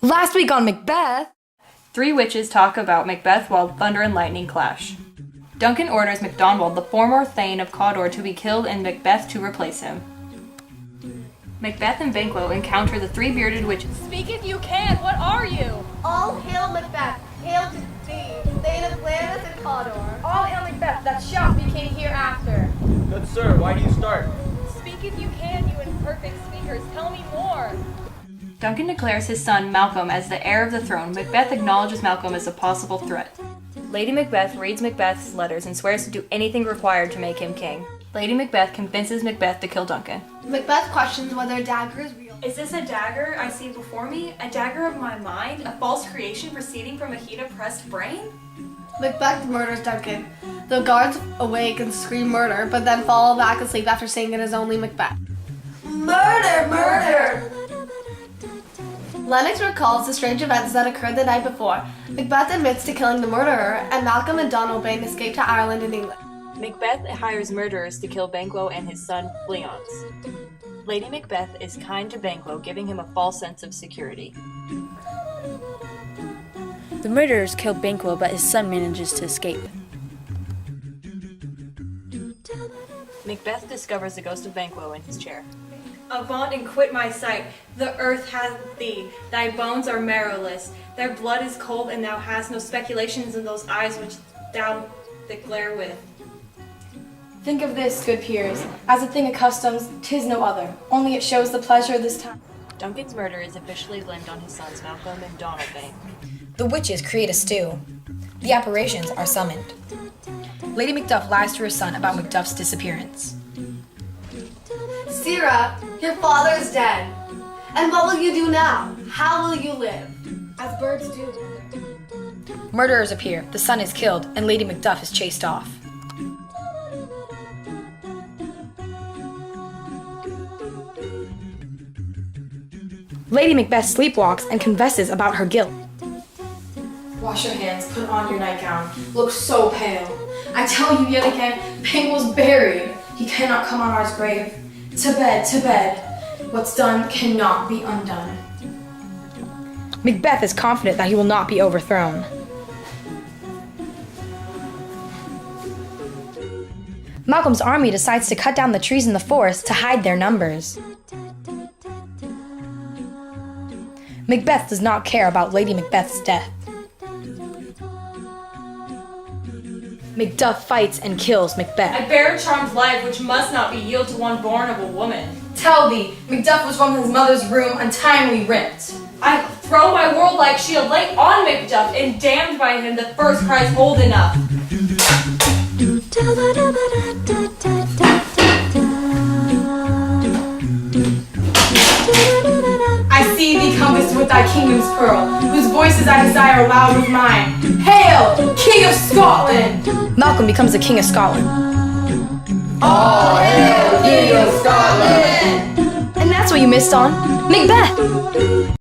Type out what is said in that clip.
Last week on MacBeth, Three witches talk about Macbeth while thunder and lightning clash. Duncan orders MacDonald, the former Thane of Cawdor, to be killed and Macbeth to replace him. Macbeth and Banquo encounter the three bearded witches. Speak if you can, what are you? All hail Macbeth, hail to thee, Thane of Allese and Cawdor. All hail Macbeth, that shall be king hereafter. Good sir, why do you start? Speak if you can, you imperfect speakers, tell me more. Duncan declares his son Malcolm as the heir of the throne. Macbeth acknowledges Malcolm as a possible threat. Lady Macbeth reads Macbeth's letters and swears to do anything required to make him king. Lady Macbeth convinces Macbeth to kill Duncan. Macbeth questions whether a dagger is real. Is this a dagger I see before me? A dagger of my mind? A false creation proceeding from a heat-oppressed brain? Macbeth murders Duncan. The guards awake and scream murder, but then fall back asleep after saying it is only Macbeth. Murder! Murder! Lennox recalls the strange events that occurred the night before. Macbeth admits to killing the murderer, and Malcolm and Donalbain escape to Ireland and England. Macbeth hires murderers to kill Banquo and his son Fleance. Lady Macbeth is kind to Banquo, giving him a false sense of security. The murderers kill Banquo, but his son manages to escape. Macbeth discovers the ghost of Banquo in his chair. Avaunt and quit my sight. The earth hath thee. Thy bones are marrowless. Thy blood is cold, and thou hast no speculations in those eyes which thou glare with. Think of this, good peers, as a thing accustomed, 'tis no other, only it shows the pleasure of this time. Duncan's murder is officially blamed on his sons Malcolm and Donalbain. the witches create a stew. The apparitions are summoned. Lady Macduff lies to her son about Macduff's disappearance. Sirrah, your father is dead. And what will you do now? How will you live? As birds do. Murderers appear, the son is killed, and Lady Macduff is chased off. Lady Macbeth sleepwalks and confesses about her guilt. Wash your hands, put on your nightgown. Look so pale. I tell you yet again, Banquo's buried. He cannot come on our grave. To bed, to bed. What's done cannot be undone. Macbeth is confident that he will not be overthrown. Malcolm's army decides to cut down the trees in the forest to hide their numbers. Macbeth does not care about Lady Macbeth's death. Macduff fights and kills Macbeth. I bear a charmed life which must not be yield to one born of a woman. Tell thee, Macduff was from his mother's room untimely ripped. I throw my world-like shield late on Macduff, and damned by him the first cries old enough. I see thee compassed with thy kingdom's pearl, whose voices I desire loud with mine. Hail, King of Scotland! Malcolm becomes the King of Scotland. All hail, King of Scotland! And that's what you missed on Macbeth!